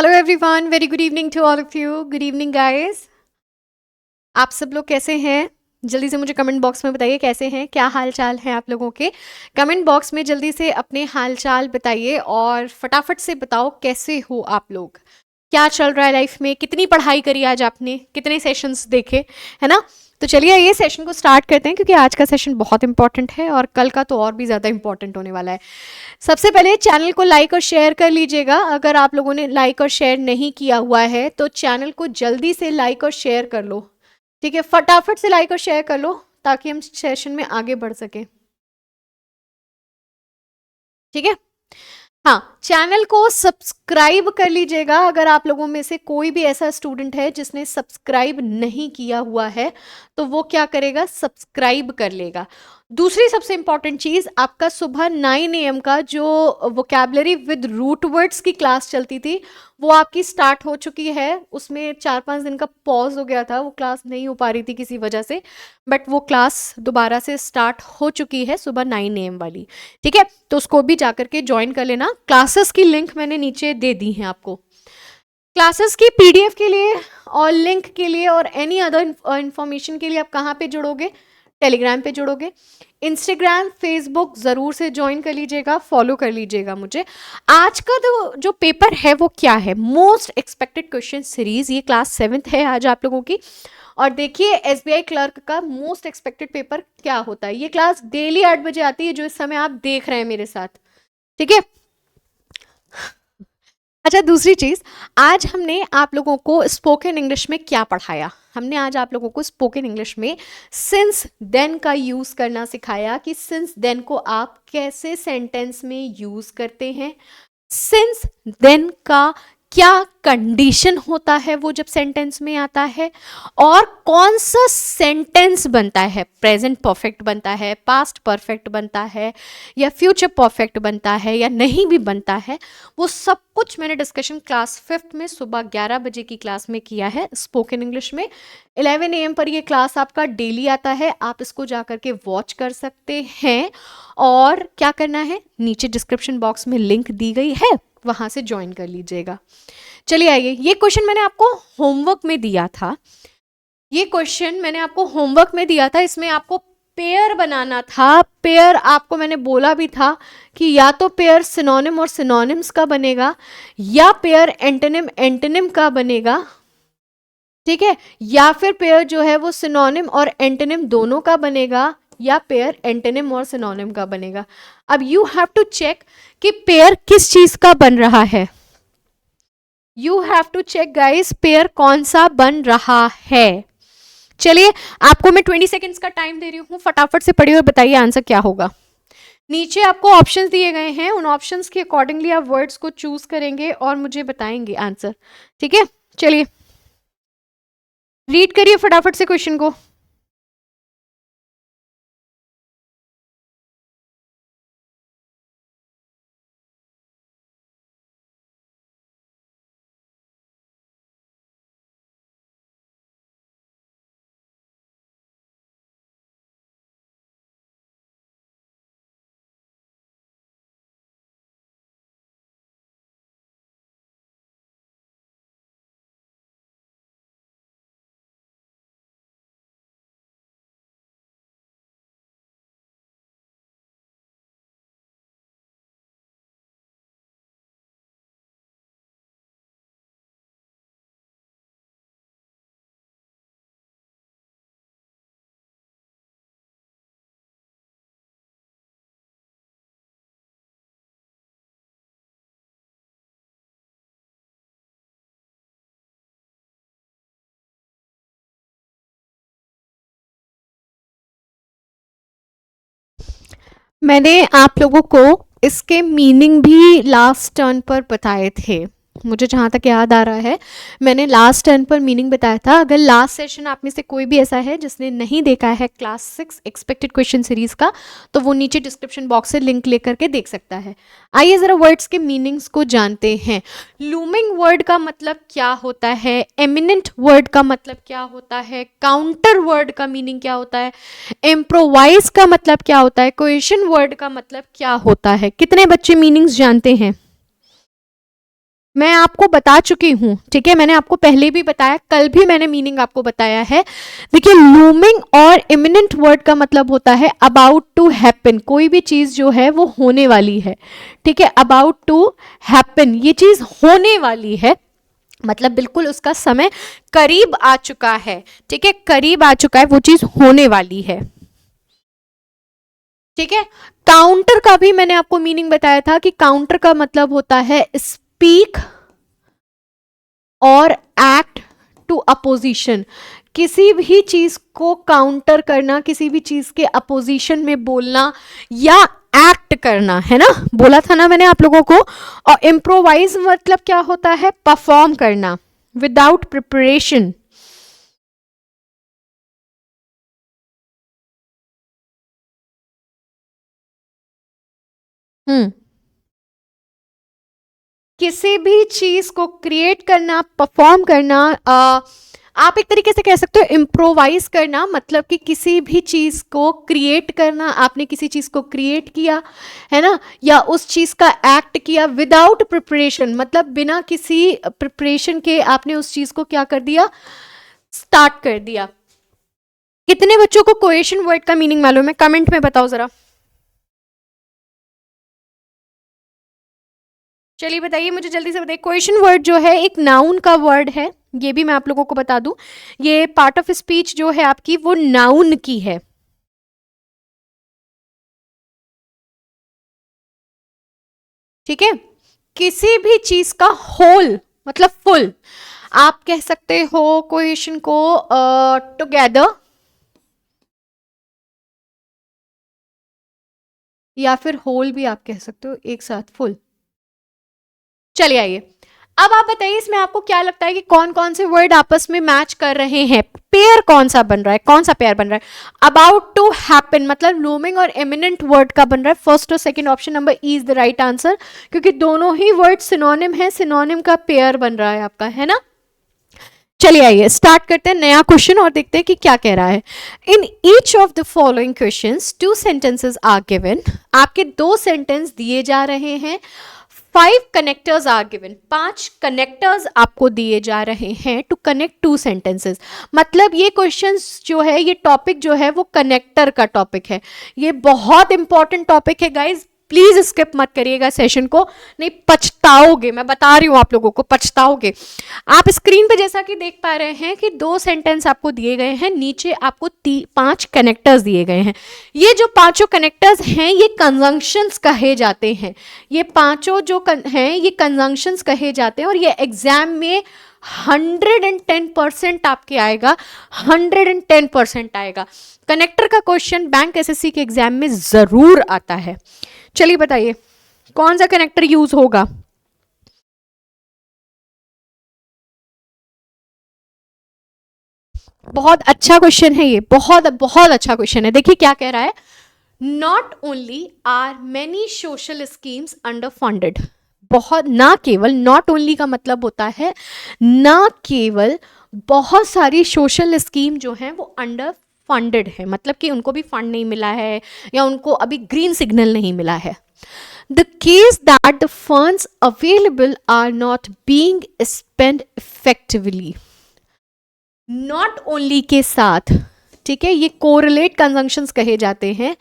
Hello everyone, very good evening to all of you. Good evening guys. आप सब लोग कैसे हैं? जल्दी से मुझे कमेंट बॉक्स में बताइए कैसे हैं, क्या हाल चाल है आप लोगों के। कमेंट बॉक्स में जल्दी से अपने हाल चाल बताइए और फटाफट से बताओ कैसे हो आप लोग, क्या चल रहा है लाइफ में, कितनी पढ़ाई करी आज आपने, कितने सेशंस देखे, है ना। तो चलिए ये सेशन को स्टार्ट करते हैं क्योंकि आज का सेशन बहुत इंपॉर्टेंट है और कल का तो और भी ज़्यादा इंपॉर्टेंट होने वाला है। सबसे पहले चैनल को लाइक और शेयर कर लीजिएगा। अगर आप लोगों ने लाइक और शेयर नहीं किया हुआ है तो चैनल को जल्दी से लाइक और शेयर कर लो। ठीक है, फटाफट से लाइक और शेयर कर लो ताकि हम सेशन में आगे बढ़ सकें। ठीक है, हाँ, चैनल को सब्सक्राइब कर लीजिएगा। अगर आप लोगों में से कोई भी ऐसा स्टूडेंट है जिसने सब्सक्राइब नहीं किया हुआ है तो वो क्या करेगा, सब्सक्राइब कर लेगा। दूसरी सबसे इंपॉर्टेंट चीज, आपका सुबह 9 AM का जो वोकैबुलरी विद रूट वर्ड्स की क्लास चलती थी वो आपकी स्टार्ट हो चुकी है। उसमें 4-5 दिन का पॉज हो गया था, वो क्लास नहीं हो पा रही थी किसी वजह से, बट वो क्लास दोबारा से स्टार्ट हो चुकी है सुबह 9 AM वाली। ठीक है, तो उसको भी जाकर के ज्वाइन कर लेना। क्लासेस की लिंक मैंने नीचे दे दी है आपको। क्लासेस की पीडीएफ के लिए और लिंक के लिए और एनी अदर इंफॉर्मेशन के लिए आप कहाँ पे जुड़ोगे, टेलीग्राम पे जुड़ोगे। इंस्टाग्राम फेसबुक ज़रूर से ज्वाइन कर लीजिएगा, फॉलो कर लीजिएगा मुझे। आज का जो पेपर है वो क्या है, मोस्ट एक्सपेक्टेड क्वेश्चन सीरीज, ये क्लास 7th है आज आप लोगों की। और देखिए एसबीआई क्लर्क का मोस्ट एक्सपेक्टेड पेपर क्या होता है। ये क्लास डेली 8 बजे आती है जो इस समय आप देख रहे हैं मेरे साथ। ठीक है, अच्छा दूसरी चीज, आज हमने आप लोगों को स्पोकन इंग्लिश में क्या पढ़ाया। हमने आज आप लोगों को स्पोकन इंग्लिश में सिंस देन का यूज करना सिखाया कि सिंस देन को आप कैसे सेंटेंस में यूज करते हैं, सिंस देन का क्या कंडीशन होता है वो जब सेंटेंस में आता है, और कौन सा सेंटेंस बनता है, प्रेजेंट परफेक्ट बनता है, पास्ट परफेक्ट बनता है, या फ्यूचर परफेक्ट बनता है, या नहीं भी बनता है। वो सब कुछ मैंने डिस्कशन क्लास 5th में सुबह 11 बजे की क्लास में किया है स्पोकन इंग्लिश में। 11 AM पर ये क्लास आपका डेली आता है, आप इसको जा करके वॉच कर सकते हैं। और क्या करना है, नीचे डिस्क्रिप्शन बॉक्स में लिंक दी गई है, वहां से ज्वाइन कर लीजिएगा। चलिए आइए, ये क्वेश्चन मैंने आपको होमवर्क में दिया था। ये क्वेश्चन मैंने आपको होमवर्क में दिया था, इसमें आपको पेयर बनाना था। पेयर आपको मैंने बोला भी था कि या तो पेयर सिनोनिम और सिनोनिम्स का बनेगा या पेयर एंटोनिम एंटोनिम का बनेगा। ठीक है, या फिर पेयर जो है वो सिनोनिम और एंटोनिम दोनों का बनेगा, या पेयर एंटोनिम और सिनोनिम का बनेगा। अब यू हैव टू चेक कि पेयर किस चीज का बन रहा है। You have to check guys, pair कौन सा बन रहा है। चलिए आपको मैं 20 सेकेंड्स का टाइम दे रही हूँ, फटाफट से पढ़िए और बताइए आंसर क्या होगा। नीचे आपको ऑप्शंस दिए गए हैं, उन ऑप्शंस के अकॉर्डिंगली आप वर्ड्स को चूज करेंगे और मुझे बताएंगे आंसर। ठीक है, चलिए रीड करिए फटाफट से क्वेश्चन को। मैंने आप लोगों को इसके मीनिंग भी लास्ट टर्न पर बताए थे, मुझे जहाँ तक याद आ रहा है मैंने लास्ट टर्न पर मीनिंग बताया था। अगर लास्ट सेशन आप में से कोई भी ऐसा है जिसने नहीं देखा है क्लास 6 एक्सपेक्टेड क्वेश्चन सीरीज का, तो वो नीचे डिस्क्रिप्शन बॉक्स से लिंक लेकर के देख सकता है। आइए ज़रा वर्ड्स के मीनिंग्स को जानते हैं। लूमिंग वर्ड का मतलब क्या होता है, एमिनेंट वर्ड का मतलब क्या होता है, काउंटर वर्ड का मीनिंग क्या होता है, इम्प्रोवाइज का मतलब क्या होता है, क्वेश्चन वर्ड का मतलब क्या होता है। कितने बच्चे मीनिंग्स जानते हैं? मैं आपको बता चुकी हूं, ठीक है, मैंने आपको पहले भी बताया, कल भी मैंने मीनिंग आपको बताया है। देखिए, लूमिंग और इमिनेंट वर्ड का मतलब होता है अबाउट टू हैपन, कोई भी चीज जो है वो होने वाली है, ठीक है, अबाउट टू हैपन, ये चीज होने वाली है, मतलब बिल्कुल उसका समय करीब आ चुका है, ठीक है, करीब आ चुका है, वो चीज होने वाली है, ठीक है। काउंटर का भी मैंने आपको मीनिंग बताया था कि काउंटर का मतलब होता है स्पीक और एक्ट टू अपोजिशन, किसी भी चीज को काउंटर करना, किसी भी चीज के अपोजिशन में बोलना या एक्ट करना, है ना, बोला था ना मैंने आप लोगों को। और इम्प्रोवाइज मतलब क्या होता है, परफॉर्म करना विदाउट प्रिपरेशन। हम्म, किसी भी चीज को क्रिएट करना, परफॉर्म करना, आप एक तरीके से कह सकते हो इम्प्रोवाइज करना, मतलब कि किसी भी चीज को क्रिएट करना, आपने किसी चीज को क्रिएट किया, है ना, या उस चीज का एक्ट किया विदाउट प्रिपरेशन, मतलब बिना किसी प्रिपरेशन के आपने उस चीज को क्या कर दिया, स्टार्ट कर दिया। कितने बच्चों को क्वेश्चन वर्ड का मीनिंग मालूम है, कमेंट में बताओ जरा। चलिए बताइए मुझे जल्दी से बताइए, क्वेश्चन वर्ड जो है एक नाउन का वर्ड है, ये भी मैं आप लोगों को बता दूं, ये पार्ट ऑफ स्पीच जो है आपकी वो नाउन की है, ठीक है, किसी भी चीज का होल मतलब फुल, आप कह सकते हो क्वेश्चन को टुगेदर, या फिर होल भी आप कह सकते हो, एक साथ फुल। चलिए आइए, अब आप बताइए इसमें आपको क्या लगता है कि कौन कौन से वर्ड आपस में मैच कर रहे हैं, पेयर कौन सा बन रहा है, कौन सा पेयर बन रहा है। अबाउट टू हैपन मतलब लूमिंग और एमिनेंट वर्ड का बन रहा है, फर्स्ट और second option number E is the right answer, क्योंकि दोनों ही वर्ड सिनोनिम है, सिनोनिम का पेयर बन रहा है आपका, है ना। चलिए आइए स्टार्ट करते हैं नया क्वेश्चन और देखते हैं कि क्या कह रहा है। In each of the following questions two sentences are given, आपके दो सेंटेंस दिए जा रहे हैं, फाइव कनेक्टर्स आर गिवन, पांच कनेक्टर्स आपको दिए जा रहे हैं टू कनेक्ट टू सेंटेंसेस, मतलब ये क्वेश्चंस जो है, ये टॉपिक जो है वो कनेक्टर का टॉपिक है, ये बहुत इंपॉर्टेंट टॉपिक है गाइज, प्लीज स्किप मत करिएगा सेशन को, नहीं पछताओगे, मैं बता रही हूं आप लोगों को पछताओगे। आप स्क्रीन पे जैसा कि देख पा रहे हैं कि दो सेंटेंस आपको दिए गए हैं, नीचे आपको पांच कनेक्टर्स दिए गए हैं, ये जो पांचों कनेक्टर्स हैं ये कंजंक्शंस कहे जाते हैं, ये पांचों जो हैं ये कंजंक्शंस कहे जाते हैं, और ये एग्जाम में 110% आपके आएगा, 110% आएगा, कनेक्टर का क्वेश्चन बैंक एसएससी के एग्जाम में जरूर आता है। चलिए बताइए कौन सा कनेक्टर यूज होगा। बहुत अच्छा क्वेश्चन है ये, बहुत बहुत अच्छा क्वेश्चन है, देखिए क्या कह रहा है, not only are many social schemes under funded, बहुत ना केवल, नॉट ओनली का मतलब होता है ना केवल, बहुत सारी सोशल स्कीम जो हैं वो अंडर फंडेड है, मतलब कि उनको भी फंड नहीं मिला है या उनको अभी ग्रीन सिग्नल नहीं मिला है। The case that the funds available are not being spent effectively. Not only के साथ, ठीक है, ये कोरिलेट कंजंक्शंस कहे जाते हैं,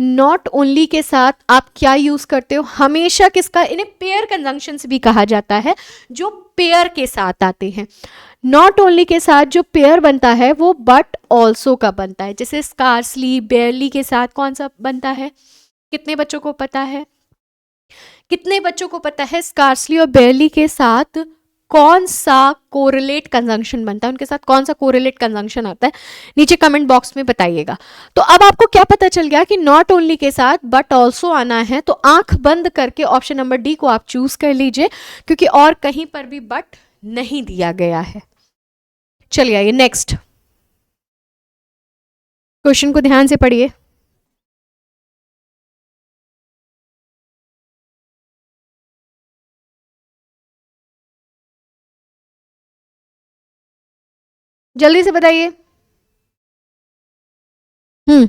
नॉट ओनली के साथ आप क्या यूज करते हो हमेशा, किसका, इन्हें पेयर कंजंक्शंस भी कहा जाता है, जो पेयर के साथ आते हैं, नॉट ओनली के साथ जो पेयर बनता है वो बट ऑल्सो का बनता है, जैसे स्कार्सली बेयरली के साथ कौन सा बनता है, कितने बच्चों को पता है, कितने बच्चों को पता है स्कार्सली और बेयरली के साथ कौन सा कोरिलेट कंजंक्शन बनता है, उनके साथ कौन सा कोरिलेट कंजंक्शन आता है, नीचे कमेंट बॉक्स में बताइएगा। तो अब आपको क्या पता चल गया कि नॉट ओनली के साथ बट ऑल्सो आना है, तो आंख बंद करके ऑप्शन नंबर डी को आप चूज कर लीजिए, क्योंकि और कहीं पर भी बट नहीं दिया गया है। चलिए आइए नेक्स्ट क्वेश्चन को ध्यान से पढ़िए। जल्दी से बताइए। हम्म,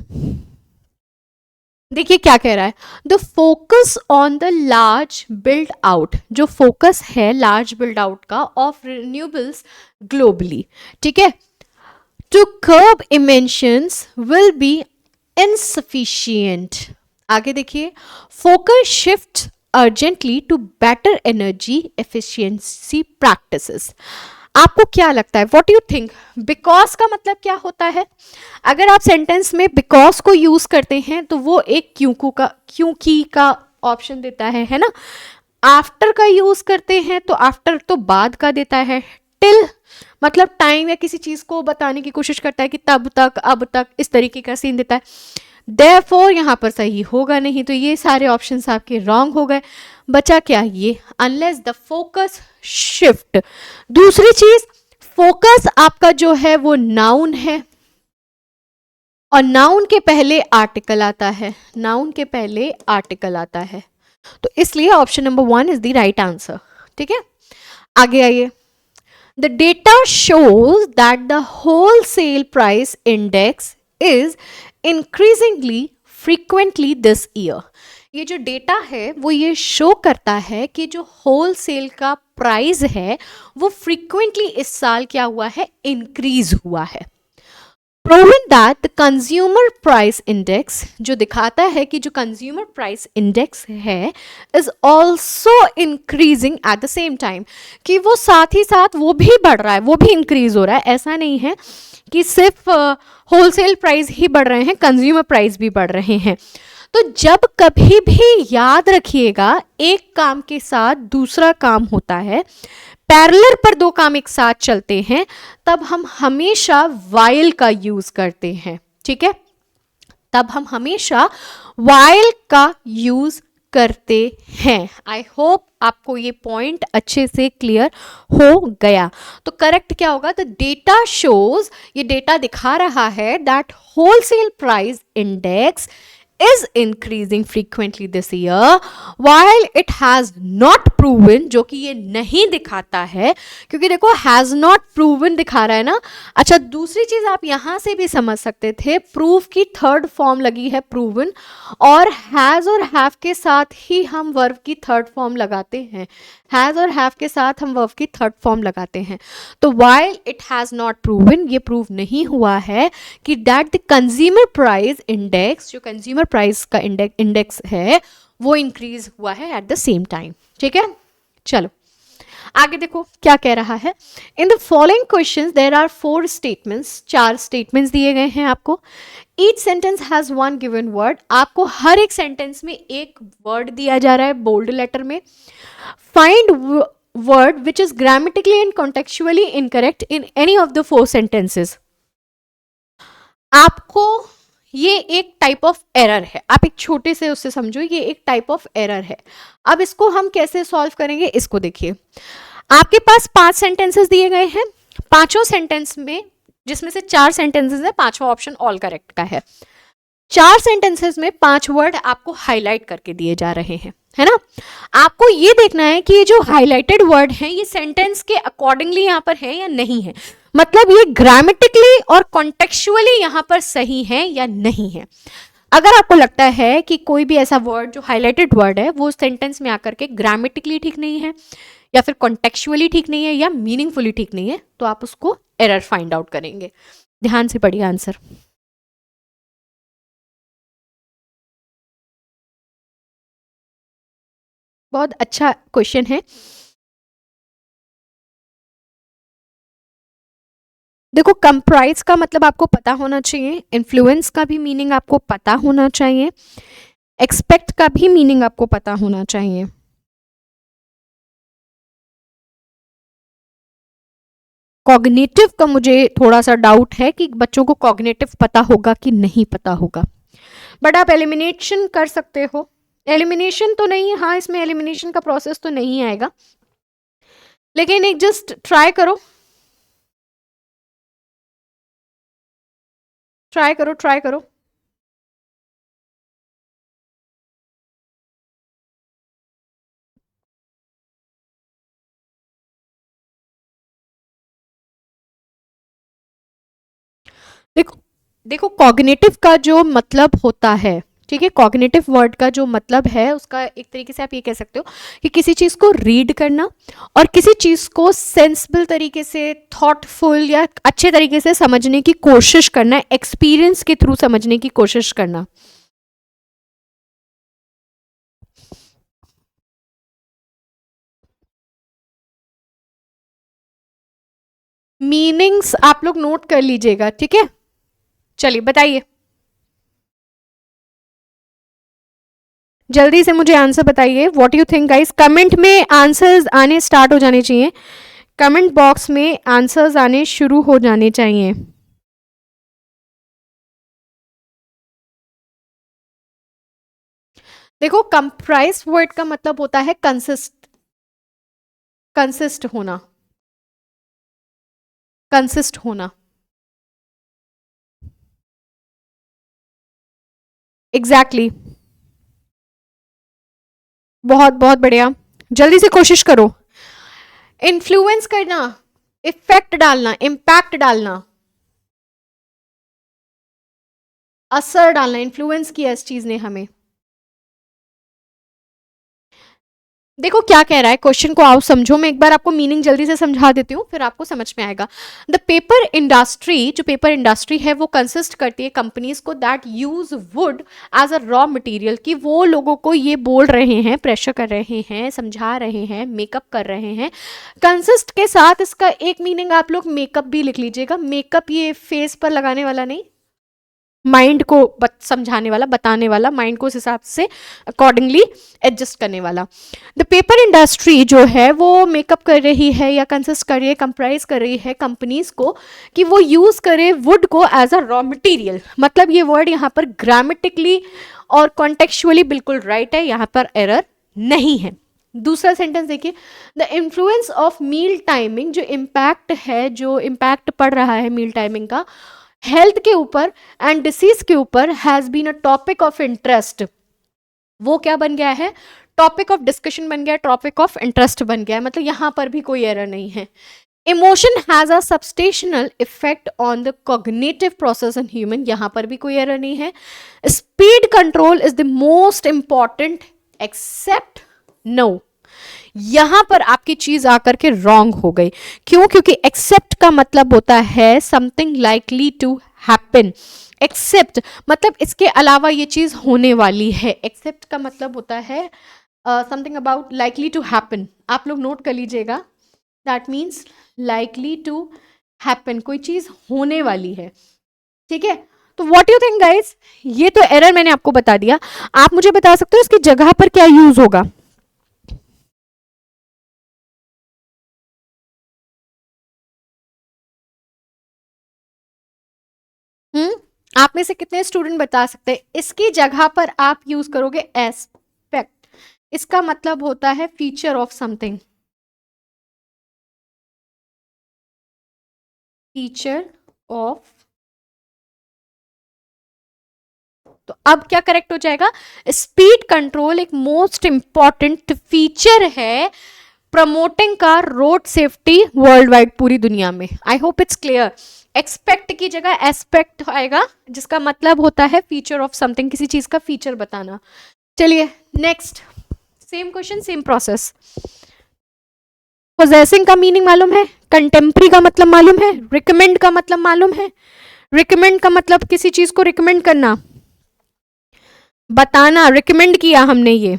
देखिए क्या कह रहा है, the focus on the large build out, जो फोकस है लार्ज बिल्ड आउट का ऑफ रिन्यूएबल्स ग्लोबली, ठीक है, to curb emissions will be insufficient. आगे देखिए, focus shift urgently to better energy efficiency practices. आपको क्या लगता है, व्हाट यू थिंक, बिकॉज का मतलब क्या होता है? अगर आप सेंटेंस में बिकॉज को यूज करते हैं तो वो एक क्योंकि का ऑप्शन देता है ना। आफ्टर का यूज करते हैं तो आफ्टर तो बाद का देता है। टिल मतलब टाइम या किसी चीज को बताने की कोशिश करता है कि तब तक, अब तक, इस तरीके का सीन देता है। देयरफॉर यहां पर सही होगा नहीं, तो ये सारे ऑप्शंस आपके रॉन्ग हो गए। बचा क्या ये, अनलेस द फोकस शिफ्ट। दूसरी चीज, फोकस आपका जो है वो नाउन है और नाउन के पहले आर्टिकल आता है, नाउन के पहले आर्टिकल आता है, तो इसलिए option number 1 is the right answer. ठीक है, आगे आइए। The data shows that the wholesale price index is increasingly frequently this year. ये जो डेटा है वो ये शो करता है कि जो होलसेल का प्राइस है वो फ्रीक्वेंटली इस साल क्या हुआ है, इंक्रीज हुआ है। Proven that the consumer price index, जो दिखाता है कि जो कंज्यूमर प्राइस इंडेक्स है is also increasing at the same time, कि वो साथ ही साथ वो भी बढ़ रहा है, वो भी इंक्रीज हो रहा है। ऐसा नहीं है कि सिर्फ होलसेल प्राइस ही बढ़ रहे हैं, कंज्यूमर प्राइस भी बढ़ रहे हैं। तो जब कभी भी याद रखिएगा, एक काम के साथ दूसरा काम होता है, पैरेलल पर दो काम एक साथ चलते हैं, तब हम हमेशा वाइल का यूज करते हैं। ठीक है, तब हम हमेशा वाइल का यूज करते हैं। आई होप आपको ये पॉइंट अच्छे से क्लियर हो गया। तो करेक्ट क्या होगा, द डेटा शोज, ये डेटा दिखा रहा है that wholesale price index is increasing frequently this year while it has not proven, जो कि ये नहीं दिखाता है, क्योंकि देखो has not proven दिखा रहा है ना। अच्छा, दूसरी चीज आप यहां से भी समझ सकते थे, प्रूफ की थर्ड फॉर्म लगी है proven, और has और have के साथ ही हम वर्ब की थर्ड फॉर्म लगाते हैं, has और have के साथ हम वर्ब की थर्ड फॉर्म लगाते हैं। तो while it has not proven, ये प्रूव नहीं हुआ है कि that the consumer price index, जो कंज्यूमर प्राइस का इंडेक्स है वो इंक्रीज हुआ है एट द सेम टाइम। ठीक है, चलो आगे देखो क्या कह रहा है। In the following questions there are 4 statements, 4 statements दिए गए हैं आपको। Each sentence has one given word, आपको हर एक सेंटेंस में एक वर्ड दिया जा रहा है बोल्ड लेटर में। Find word which is grammatically and contextually incorrect in any of the 4 sentences. आपको ये एक टाइप ऑफ एरर है, आप एक छोटे से उससे समझो, ये एक टाइप ऑफ एरर है। अब इसको हम कैसे सॉल्व करेंगे, इसको देखिए। आपके पास 5 सेंटेंसेस दिए गए हैं, पांचों सेंटेंस में, जिसमें से 4 सेंटेंसेस है, पांचवा ऑप्शन ऑल करेक्ट का है। 4 सेंटेंसेस में 5 वर्ड आपको हाईलाइट करके दिए जा रहे हैं, है ना। आपको ये देखना है कि ये जो हाईलाइटेड वर्ड हैं ये सेंटेंस के अकॉर्डिंगली यहाँ पर है या नहीं है, मतलब ये ग्रामेटिकली और कॉन्टेक्चुअली यहाँ पर सही है या नहीं है। अगर आपको लगता है कि कोई भी ऐसा वर्ड जो हाईलाइटेड वर्ड है वो सेंटेंस में आकर के ग्रामेटिकली ठीक नहीं है या फिर कॉन्टेक्चुअली ठीक नहीं है या मीनिंगफुली ठीक नहीं है, तो आप उसको एरर फाइंड आउट करेंगे। ध्यान से पढ़िए आंसर। बहुत अच्छा क्वेश्चन है। देखो, कंप्राइज का मतलब आपको पता होना चाहिए, इन्फ्लुएंस का भी मीनिंग आपको पता होना चाहिए, एक्सपेक्ट का भी मीनिंग आपको पता होना चाहिए। कॉग्निटिव का मुझे थोड़ा सा डाउट है कि बच्चों को कॉग्निटिव पता होगा कि नहीं पता होगा, बट आप एलिमिनेशन कर सकते हो। एलिमिनेशन तो नहीं, हाँ इसमें एलिमिनेशन का प्रोसेस तो नहीं आएगा, लेकिन एक जस्ट ट्राई करो, ट्राई करो, ट्राई करो। देखो देखो, कॉग्निटिव का जो मतलब होता है, ठीक है, कॉग्निटिव वर्ड का जो मतलब है उसका एक तरीके से आप ये कह सकते हो कि किसी चीज़ को रीड करना और किसी चीज़ को सेंसिबल तरीके से, थॉटफुल या अच्छे तरीके से समझने की कोशिश करना, एक्सपीरियंस के थ्रू समझने की कोशिश करना। मीनिंग्स आप लोग नोट कर लीजिएगा, ठीक है। चलिए बताइए, जल्दी से मुझे आंसर बताइए। What you think guys, comment में आंसर्स आने स्टार्ट हो जाने चाहिए, कमेंट बॉक्स में आंसर्स आने शुरू हो जाने चाहिए। देखो, कंप्राइज वर्ड का मतलब होता है कंसिस्ट, कंसिस्ट होना, कंसिस्ट होना। Exactly exactly. बहुत बहुत बढ़िया, जल्दी से कोशिश करो। इन्फ्लुएंस करना, इफेक्ट डालना, इम्पैक्ट डालना, असर डालना, इन्फ्लुएंस किया इस चीज ने हमें। देखो क्या कह रहा है, क्वेश्चन को आओ समझो, मैं एक बार आपको मीनिंग जल्दी से समझा देती हूँ फिर आपको समझ में आएगा। द पेपर इंडस्ट्री, जो पेपर इंडस्ट्री है वो कंसिस्ट करती है कंपनीज को that use wood as a raw material, कि वो लोगों को ये बोल रहे हैं, प्रेशर कर रहे हैं, समझा रहे हैं, मेकअप कर रहे हैं। कंसिस्ट के साथ इसका एक मीनिंग आप लोग मेकअप भी लिख लीजिएगा। मेकअप ये फेस पर लगाने वाला नहीं, माइंड को समझाने वाला, बताने वाला, माइंड को उस हिसाब से अकॉर्डिंगली एडजस्ट करने वाला। द पेपर इंडस्ट्री जो है वो मेकअप कर रही है या कंसिस्ट कर रही है, कंप्राइज कर रही है कंपनीज को कि वो यूज करे वुड को एज अ रॉ मटेरियल। मतलब ये वर्ड यहाँ पर ग्रामेटिकली और कॉन्टेक्चुअली बिल्कुल राइट है, यहाँ पर एरर नहीं है। दूसरा सेंटेंस देखिए, the influence of meal timing, जो इम्पैक्ट है, जो इम्पैक्ट पड़ रहा है मील टाइमिंग का हेल्थ के ऊपर एंड डिसीज के ऊपर, has been a topic of interest. वो क्या बन गया है, टॉपिक ऑफ डिस्कशन बन गया, टॉपिक ऑफ इंटरेस्ट बन गया है। मतलब यहां पर भी कोई एरर नहीं है। Emotion has a substantial effect on the cognitive process in human, यहां पर भी कोई एरर नहीं है। Speed control is the most important except no, यहां पर आपकी चीज आकर के रॉन्ग हो गई। क्यों? क्योंकि एक्सेप्ट का मतलब होता है something likely to happen. Except मतलब इसके अलावा ये चीज होने वाली है। एक्सेप्ट का मतलब होता है something about likely to happen. आप लोग नोट कर लीजिएगा, that means likely to happen, कोई चीज होने वाली है, ठीक है। तो व्हाट यू थिंक गाइस, ये तो एरर मैंने आपको बता दिया, आप मुझे बता सकते हो इसकी जगह पर क्या यूज होगा। आप में से कितने स्टूडेंट बता सकते हैं इसकी जगह पर आप यूज करोगे एस्पेक्ट। इसका मतलब होता है feature of something, feature of. तो अब क्या करेक्ट हो जाएगा, स्पीड कंट्रोल एक मोस्ट इंपॉर्टेंट फीचर है प्रमोटिंग का रोड सेफ्टी वर्ल्ड वाइड, पूरी दुनिया में। I hope it's clear. Expect की जगह एस्पेक्ट आएगा, जिसका मतलब होता है फीचर ऑफ समथिंग, किसी चीज का फीचर बताना। चलिए next, same question same process. Possessing का मीनिंग मालूम है, कंटेम्प्री का मतलब मालूम है, रिकमेंड का मतलब मालूम है। रिकमेंड का मतलब किसी चीज को रिकमेंड करना, बताना, रिकमेंड किया हमने ये।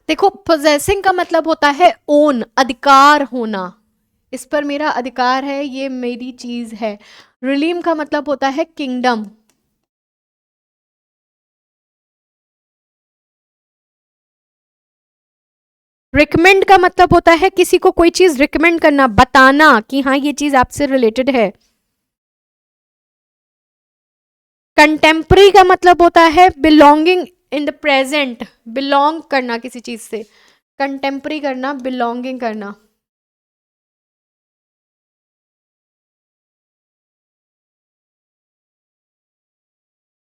देखो, पोजेसिंग का मतलब होता है ओन, अधिकार होना, इस पर मेरा अधिकार है, ये मेरी चीज है। रिलीम का मतलब होता है किंगडम। रिकमेंड का मतलब होता है किसी को कोई चीज रिकमेंड करना, बताना कि हाँ ये चीज आपसे रिलेटेड है। कंटेम्प्रेरी का मतलब होता है belonging in the present, belong करना किसी चीज से, कंटेम्प्रेरी करना, बिलोंगिंग करना।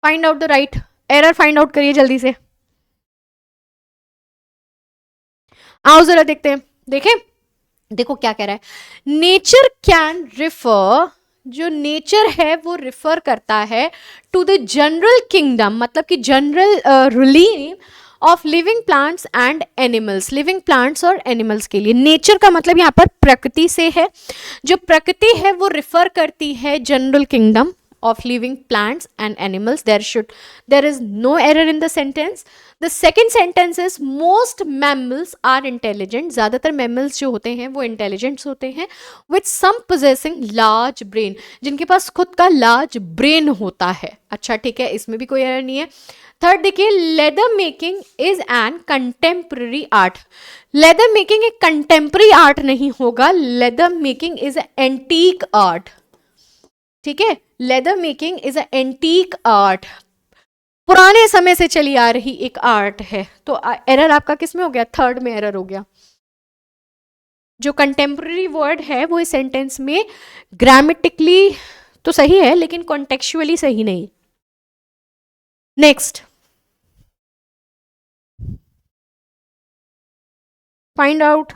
Find out the right error, find out करिए जल्दी से। आओ जरा देखते हैं, देखें, देखो क्या कह रहा है। नेचर कैन रिफर, जो नेचर है वो रिफर करता है टू द जनरल किंगडम, मतलब कि general ruling of living plants and animals, living plants और एनिमल्स के लिए। नेचर का मतलब यहाँ पर प्रकृति से है, जो प्रकृति है वो रिफर करती है general kingdom of living plants and animals. There is no error in the sentence. The second sentence is most mammals are intelligent. ज़्यादातर mammals जो होते हैं वो intelligent होते हैं, with some possessing large brain, जिनके पास खुद का large brain होता है। अच्छा ठीक है, इसमें भी कोई error नहीं है। थर्ड देखिए, leather making is an contemporary art. Leather making एक कंटेम्प्रेरी आर्ट नहीं होगा, leather making is antique art. ठीक है, leather making is a antique art, पुराने समय से चली आ रही एक आर्ट है। तो एरर आपका किस में हो गया? थर्ड में एरर हो गया। जो कंटेम्प्रेरी वर्ड है वो इस सेंटेंस में ग्रामेटिकली तो सही है लेकिन कॉन्टेक्चुअली सही नहीं। Next, find out.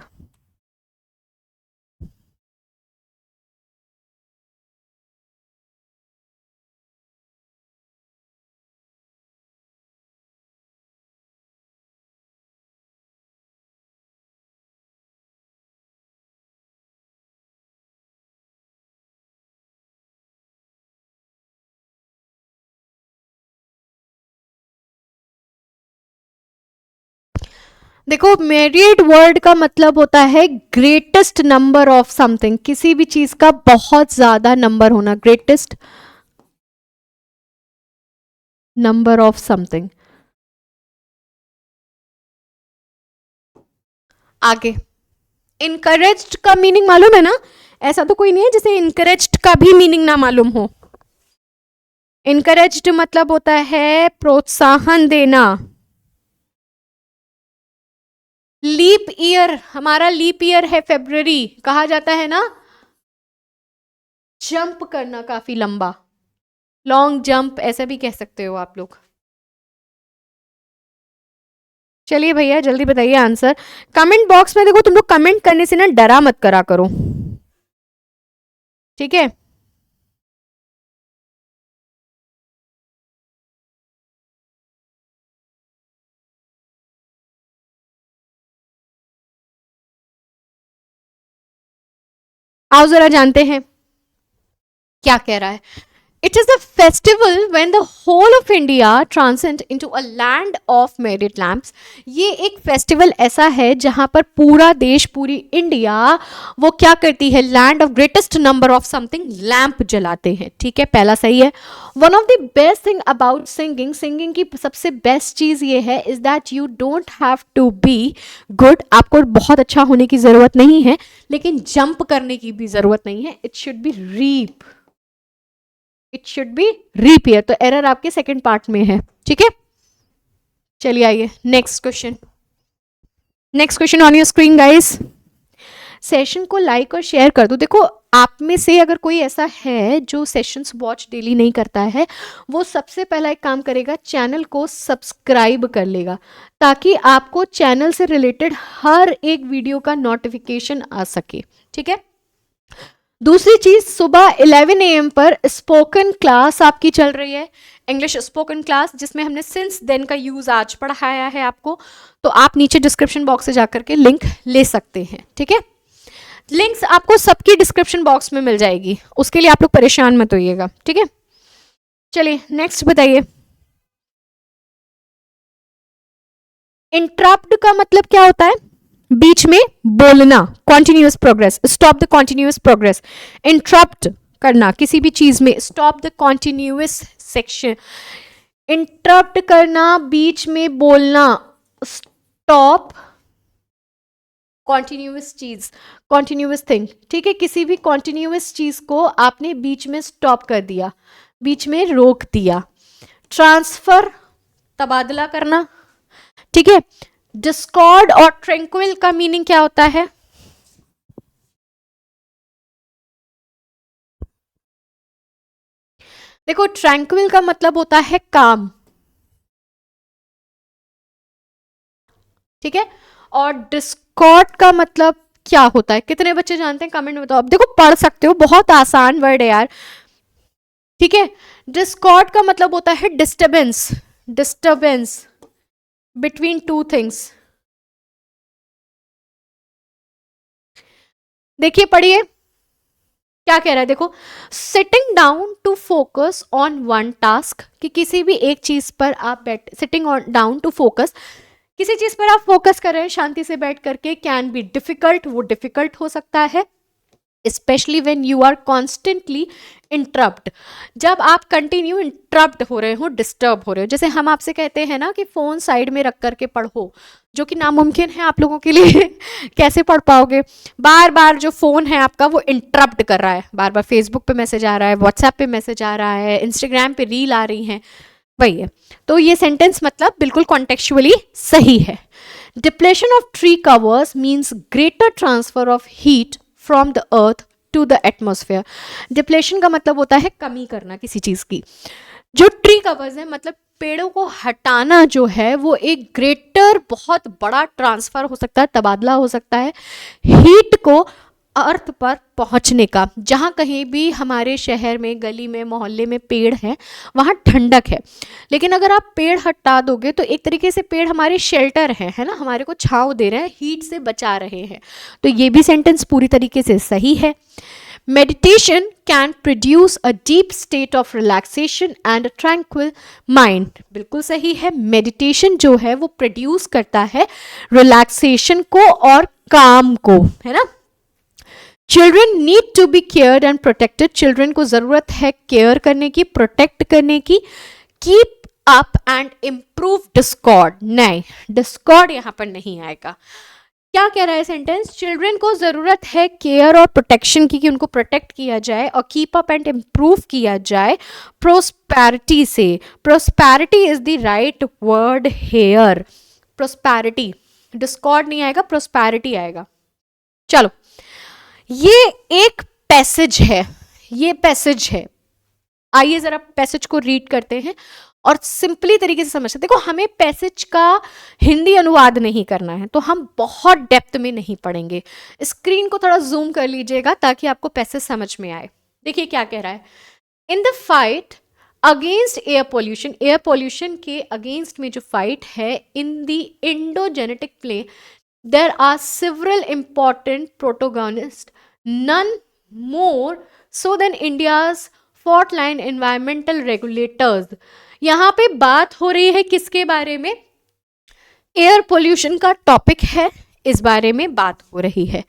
देखो, मेरिड वर्ड का मतलब होता है ग्रेटेस्ट नंबर ऑफ समथिंग, किसी भी चीज का बहुत ज्यादा नंबर होना, ग्रेटेस्ट नंबर ऑफ समथिंग। आगे, इनकरेज्ड का मीनिंग मालूम है ना? ऐसा तो कोई नहीं है जिसे इनकरेज्ड का भी मीनिंग ना मालूम हो। इनकरेज्ड मतलब होता है प्रोत्साहन देना। लीप ईयर, हमारा लीप ईयर है फरवरी, कहा जाता है ना जंप करना काफी लंबा, लॉन्ग जंप ऐसा भी कह सकते हो आप लोग। चलिए भैया जल्दी बताइए आंसर। कमेंट बॉक्स में देखो, तुम लोग कमेंट करने से ना डरा मत करा करो, ठीक है? आओ जरा जानते हैं क्या कह रहा है। It is a festival when the whole of India transcend into a land of merit lamps. ये एक फेस्टिवल ऐसा है जहां पर पूरा देश, पूरी इंडिया वो क्या करती है? Land of greatest number of something, lamp जलाते हैं। ठीक है, पहला सही है। One of the best thing about singing, singing की सबसे बेस्ट चीज ये है is that you don't have to be good, आपको बहुत अच्छा होने की जरूरत नहीं है, लेकिन जंप करने की भी जरूरत नहीं है। It should be reap, it should be reappear. तो एरर आपके सेकंड पार्ट में है, ठीक है? चलिए आइए next question. Next question on your screen guys. Session को लाइक और शेयर कर दो। देखो, आप में से अगर कोई ऐसा है जो सेशंस वॉच डेली नहीं करता है, वो सबसे पहला एक काम करेगा, चैनल को सब्सक्राइब कर लेगा, ताकि आपको चैनल से रिलेटेड हर एक वीडियो का नोटिफिकेशन आ सके, ठीक है? दूसरी चीज, सुबह 11 AM पर स्पोकन क्लास आपकी चल रही है, इंग्लिश स्पोकन क्लास, जिसमें हमने सिंस देन का यूज आज पढ़ाया है आपको। तो आप नीचे डिस्क्रिप्शन बॉक्स से जाकर के लिंक ले सकते हैं, ठीक है? लिंक्स आपको सबकी डिस्क्रिप्शन बॉक्स में मिल जाएगी, उसके लिए आप लोग परेशान मत होइएगा, ठीक है? चलिए नेक्स्ट बताइए। इंटरप्ट का मतलब क्या होता है? बीच में बोलना, continuous progress, stop the continuous progress. Interrupt करना किसी भी चीज में, stop the continuous section. Interrupt करना, बीच में बोलना, स्टॉप कॉन्टिन्यूअस चीज, कॉन्टिन्यूअस थिंग, ठीक है? किसी भी कॉन्टिन्यूअस चीज को आपने बीच में स्टॉप कर दिया, बीच में रोक दिया। ट्रांसफर, तबादला करना, ठीक है? डिस्कॉर्ड और ट्रैंक्विल का मीनिंग क्या होता है? देखो ट्रैंक्विल का मतलब होता है काम, ठीक है, और डिस्कॉर्ड का मतलब क्या होता है, कितने बच्चे जानते हैं कमेंट में बताओ। अब देखो पढ़ सकते हो, बहुत आसान वर्ड है यार, ठीक है। डिस्कॉर्ड का मतलब होता है disturbance, disturbance between two things. देखिए पढ़िए क्या कह रहा है, देखो sitting down to focus on one task, कि किसी भी एक चीज पर आप बैठ, सिटिंग डाउन टू फोकस, किसी चीज पर आप फोकस कर रहे हैं शांति से बैठ करके, कैन बी डिफिकल्ट, वो डिफिकल्ट हो सकता है, specially when you are constantly interrupt, जब आप कंटिन्यू इंटरप्ट हो रहे हो, डिस्टर्ब हो रहे हो। जैसे हम आपसे कहते हैं ना कि फोन साइड में रख करके पढ़ो, जो कि नामुमकिन है आप लोगों के लिए कैसे पढ़ पाओगे, बार बार जो फोन है आपका वो इंटरप्ट कर रहा है, बार बार फेसबुक पे मैसेज आ रहा है, व्हाट्सएप पे मैसेज आ रहा है, इंस्टाग्राम पे रील आ रही हैं, वही है। तो ये सेंटेंस मतलब बिल्कुल कॉन्टेक्चुअली सही है। Depletion of tree covers means greater transfer of heat from the earth to the atmosphere. Depletion का मतलब होता है कमी करना किसी चीज की। जो ट्री कवर्स है मतलब पेड़ों को हटाना जो है, वो एक ग्रेटर, बहुत बड़ा ट्रांसफर हो सकता है, तबादला हो सकता है हीट को अर्थ पर पहुंचने का। जहाँ कहीं भी हमारे शहर में, गली में, मोहल्ले में पेड़ हैं, वहाँ ठंडक है, लेकिन अगर आप पेड़ हटा दोगे तो एक तरीके से पेड़ हमारे शेल्टर हैं, है ना, हमारे को छांव दे रहे हैं, हीट से बचा रहे हैं। तो ये भी सेंटेंस पूरी तरीके से सही है। Meditation can produce a deep state of relaxation and a tranquil mind, बिल्कुल सही है। मेडिटेशन जो है वो प्रोड्यूस करता है रिलैक्सेशन को और काम को, है ना। Children need to be cared and protected, children को जरूरत है केयर करने की, प्रोटेक्ट करने की। Keep up and improve discord, नहीं डिस्कॉर्ड यहां पर नहीं आएगा। क्या कह रहा है सेंटेंस, चिल्ड्रन को जरूरत है केयर और प्रोटेक्शन की, कि उनको प्रोटेक्ट किया जाए और कीप अप एंड इम्प्रूव किया जाए प्रोस्पैरिटी से। Prosperity is the right word hair, prosperity, Discord नहीं आएगा, प्रोस्पैरिटी आएगा। चलो ये एक पैसेज है, ये पैसेज है, आइए जरा पैसेज को रीड करते हैं और सिंपली तरीके से समझते हैं। देखो हमें पैसेज का हिंदी अनुवाद नहीं करना है, तो हम बहुत डेप्थ में नहीं पढ़ेंगे। स्क्रीन को थोड़ा जूम कर लीजिएगा ताकि आपको पैसेज समझ में आए। देखिए क्या कह रहा है, in the fight against air pollution, air pollution के अगेंस्ट में जो फाइट है, in the endogenetic play there are several important protagonists, none more so than India's fourth line environmental regulators। यहाँ पे बात हो रही है किसके बारे में, एयर पोल्यूशन का टॉपिक है, इस बारे में बात हो रही है।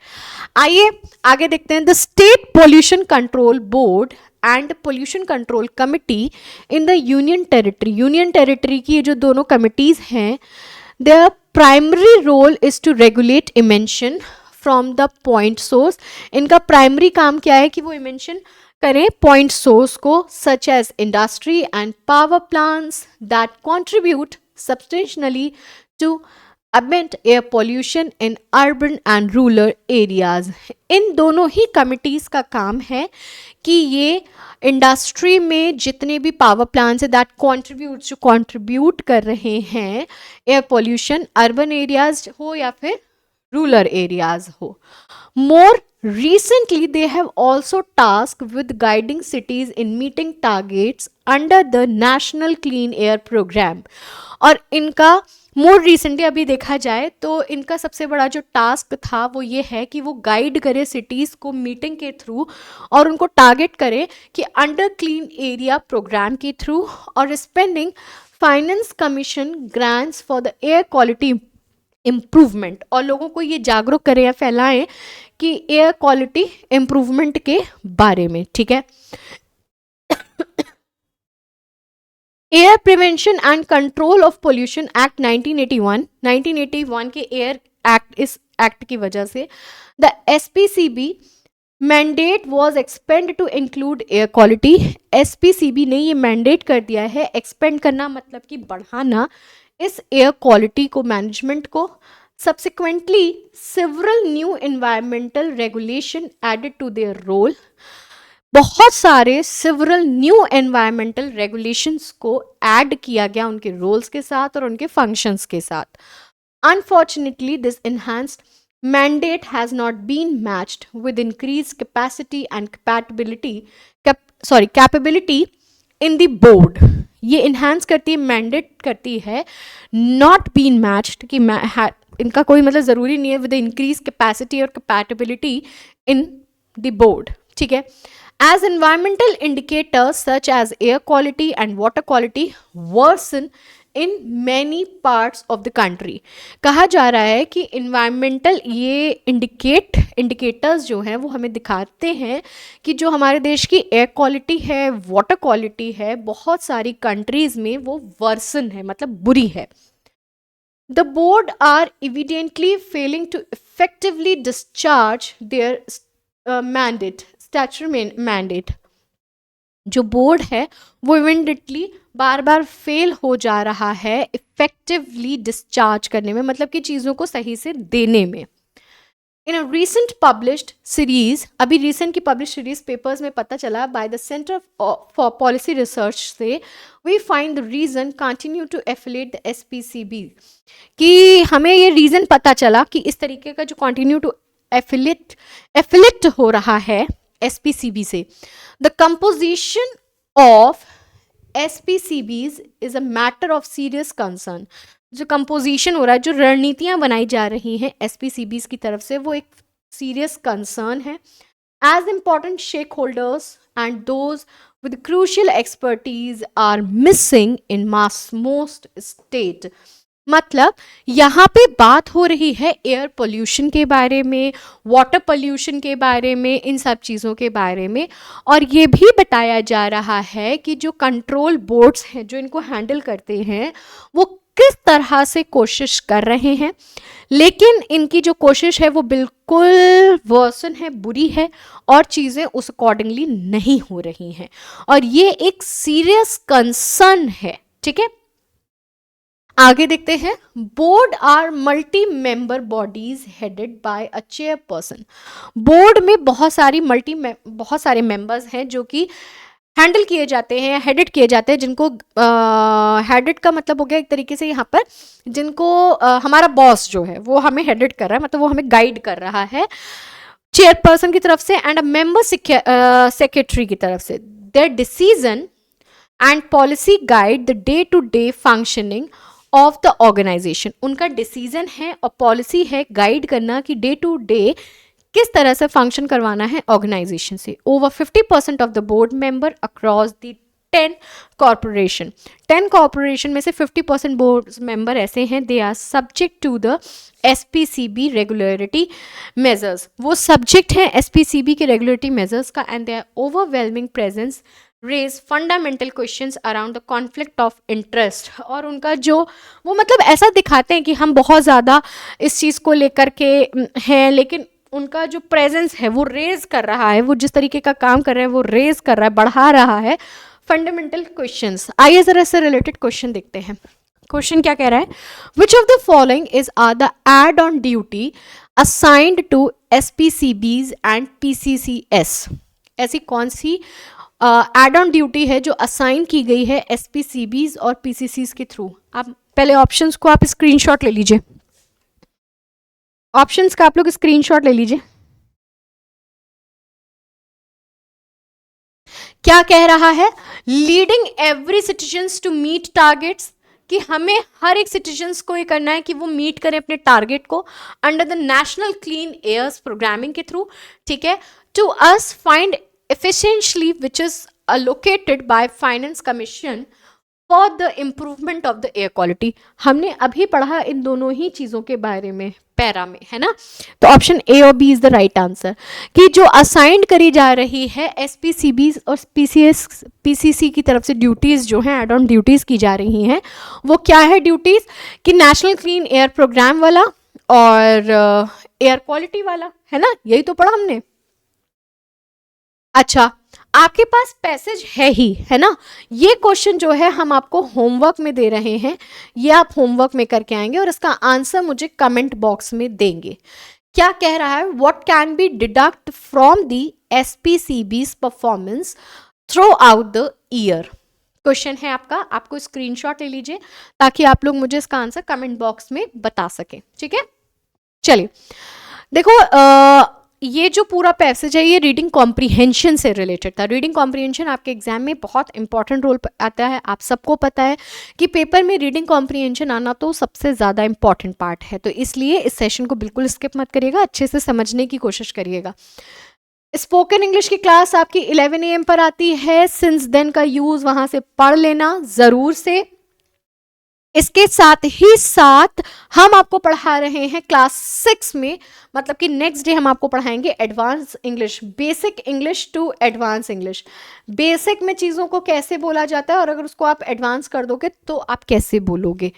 आइए आगे देखते हैं। The state pollution control board and pollution control committee in the union territory, union territory की ये जो दोनों कमिटीज हैं, their primary role is to regulate emission from the point source। इनका प्राइमरी काम क्या है कि वो emission करें पॉइंट सोर्स को, such as industry and power plants that contribute substantially to abate air pollution in urban and rural areas। इन दोनों ही committees का काम है कि ये इंडस्ट्री में जितने भी पावर प्लांट्स है दैट कॉन्ट्रीब्यूट, जो कॉन्ट्रीब्यूट कर रहे हैं एयर पोल्यूशन, अर्बन एरियाज हो या फिर रूरल एरियाज हो। मोर recently they have also tasked with guiding cities in meeting targets under the national clean air program। और इनका मोर रिसेंटली अभी देखा जाए तो इनका सबसे बड़ा जो टास्क था वो ये है कि वो गाइड करे सिटीज़ को मीटिंग के थ्रू और उनको टारगेट करे कि अंडर क्लीन एरिया प्रोग्राम के थ्रू और spending finance commission grants for the air quality improvement, और लोगों को ये जागरूक करें या फैलाएं कि एयर क्वालिटी इम्प्रूवमेंट के बारे में, ठीक है। Air prevention and control of pollution act 1981, 1981 के एयर एक्ट, इस एक्ट की वजह से the SPCB mandate was expand to include air quality. SPCB ने ये मैंडेट कर दिया है, एक्सपेंड करना मतलब कि बढ़ाना, इस एयर क्वालिटी को, मैनेजमेंट को। Subsequently, several new environmental regulation added to their role। बहुत सारे सिवरल न्यू एनवायरमेंटल रेगुलेशंस को ऐड किया गया उनके रोल्स के साथ और उनके फंक्शंस के साथ। Unfortunately this enhanced mandate has not been matched with increased capacity and capability in the board। ये enhance करती है, mandate करती है, not been matched कि इनका कोई मतलब ज़रूरी नहीं है with the increased capacity और compatibility in the board, ठीक है। As environmental indicators such as air quality and water quality worsen in many parts of the country। कहा जा रहा है कि environmental ये indicators जो हैं वो हमें दिखाते हैं कि जो हमारे देश की एयर क्वालिटी है, वाटर क्वालिटी है, बहुत सारी कंट्रीज में वो वर्सन है, मतलब बुरी है। The board are evidently failing to effectively discharge their mandate, statutory mandate। जो बोर्ड है वो इवेंटली बार बार फेल हो जा रहा है इफेक्टिवली डिस्चार्ज करने में, मतलब कि चीज़ों को सही से देने में। In a recent published series, अभी रिसेंट की पब्लिश सीरीज पेपर्स में पता चला by the centre for policy research से, we find the reason continue to affiliate the SPCB, कि हमें ये रीजन पता चला कि इस तरीके का जो कंटिन्यू टू एफिलेट हो रहा है SPCB से। The composition of SPCBs is a matter of serious concern. जो कंपोजिशन हो रहा है, जो रणनीतियां बनाई जा रही हैं SPCBs की तरफ से, वो एक सीरियस कंसर्न है। As important stakeholders and those with crucial expertise are missing in most state। मतलब यहाँ पे बात हो रही है एयर पोल्यूशन के बारे में, वाटर पोल्यूशन के बारे में, इन सब चीज़ों के बारे में, और ये भी बताया जा रहा है कि जो कंट्रोल बोर्ड्स हैं जो इनको हैंडल करते हैं वो किस तरह से कोशिश कर रहे हैं, लेकिन इनकी जो कोशिश है वो बिल्कुल वर्सन है, बुरी है, और चीज़ें उस अकॉर्डिंगली नहीं हो रही हैं, और ये एक सीरियस कंसर्न है, ठीक है। आगे देखते हैं। Board are multi member bodies headed by a chairperson. Board में बहुत सारे मेंबर्स हैं जो कि हैंडल किए जाते हैं या हेडेड किए जाते हैं, जिनको हेडेड का मतलब हो गया एक तरीके से यहाँ पर, जिनको हमारा बॉस जो है वो हमें हेडेड कर रहा है, मतलब वो हमें गाइड कर रहा है चेयरपर्सन की तरफ से एंड अ मेंबर सेक्रेटरी की तरफ से। Their decision and policy guide the day to day functioning of the organisation. उनका डिसीजन है और पॉलिसी है गाइड करना कि डे टू डे किस तरह से फंक्शन करवाना है ऑर्गेनाइजेशन से। Over 50% of the board member across the 10 corporation, 10 corporation में से 50% बोर्ड मेंबर ऐसे हैं, they are subject to the SPCB regulatory measures. वो सब्जेक्ट हैं SPCB के रेगुलेटरी मेजर्स का, and they are overwhelming presence raise fundamental questions around the conflict of interest. और उनका जो वो मतलब ऐसा दिखाते हैं कि हम बहुत ज़्यादा इस चीज़ को लेकर के हैं, लेकिन उनका जो प्रेजेंस है वो रेज कर रहा है, वो जिस तरीके का काम कर रहे हैं वो रेज कर रहा है, बढ़ा रहा है फंडामेंटल क्वेश्चंस। आइए जरा इससे रिलेटेड क्वेश्चन देखते हैं। क्वेश्चन क्या कह रहा है? Which of the following is are the add on duty assigned to SPCBs and PCCS। ऐसी कौन सी एड ऑन ड्यूटी है जो असाइन की गई है SPCBs और PCCs के थ्रू? आप पहले ऑप्शंस को आप स्क्रीनशॉट ले लीजिए, ऑप्शंस का आप लोग स्क्रीनशॉट ले लीजिए। क्या कह रहा है? Leading every citizens to meet targets, कि हमें हर एक सिटीजन्स को ये करना है कि वो मीट करें अपने टारगेट को under the national clean airs programming के थ्रू, ठीक है। To us find efficiently which is allocated by finance commission for the improvement of the air quality। हमने अभी पढ़ा इन दोनों ही चीज़ों के बारे में पैरा में, है ना। तो ऑप्शन A और B is the right answer, कि जो असाइंड करी जा रही है SPCB और PCC की तरफ से ड्यूटीज़ जो हैं, एड ऑन ड्यूटीज़ की जा रही हैं, वो क्या है ड्यूटीज़? कि नेशनल क्लीन एयर प्रोग्राम वाला और एयर क्वालिटी वाला, है ना, यही तो पढ़ा हमने। अच्छा, आपके पास पैसेज है ही, है ना। ये क्वेश्चन जो है हम आपको होमवर्क में दे रहे हैं, ये आप होमवर्क में करके आएंगे और इसका आंसर मुझे कमेंट बॉक्स में देंगे। क्या कह रहा है, what can be deduct from the SPCB's performance through out the year. Question है आपका, आपको स्क्रीनशॉट ले लीजिए ताकि आप लोग मुझे इसका आंसर कमेंट बॉक्स में बता सकें, ठीक है। चलिए देखो, ये जो पूरा पैसेज है ये रीडिंग कॉम्प्रीहेंशन से रिलेटेड था। रीडिंग कॉम्प्रीहेंशन आपके एग्जाम में बहुत इंपॉर्टेंट रोल आता है। आप सबको पता है कि पेपर में रीडिंग कॉम्प्रीहेंशन आना तो सबसे ज़्यादा इंपॉर्टेंट पार्ट है, तो इसलिए इस सेशन को बिल्कुल स्किप मत करिएगा, अच्छे से समझने की कोशिश करिएगा। स्पोकन इंग्लिश की क्लास आपकी 11 AM पर आती है। सिंस देन का यूज वहां से पढ़ लेना जरूर से। इसके साथ ही साथ हम आपको पढ़ा रहे हैं क्लास 6 में, मतलब कि नेक्स्ट डे हम आपको पढ़ाएंगे advance English, basic English to advance English. Basic में चीज़ों को कैसे बोला जाता है और अगर उसको आप एडवांस कर दोगे तो आप कैसे बोलोगे,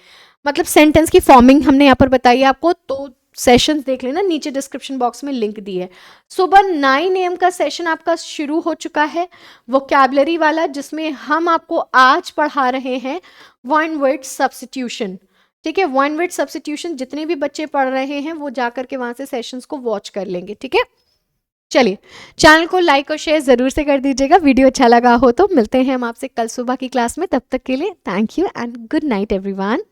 मतलब सेंटेंस की फॉर्मिंग हमने यहाँ पर बताई आपको। तो सेशंस देख लेना, नीचे डिस्क्रिप्शन बॉक्स में लिंक दी है। सुबह 9 AM का सेशन आपका शुरू हो चुका है वोकैबुलरी वाला, जिसमें हम आपको आज पढ़ा रहे हैं वन वर्ड सब्स्टिट्यूशन, ठीक है। वन वर्ड सब्स्टिट्यूशन जितने भी बच्चे पढ़ रहे हैं वो जाकर के वहां से सेशंस को वॉच कर लेंगे, ठीक है। चलिए चैनल को लाइक और शेयर जरूर से कर दीजिएगा, वीडियो अच्छा लगा हो तो। मिलते हैं हम आपसे कल सुबह की क्लास में, तब तक के लिए thank you and good night everyone.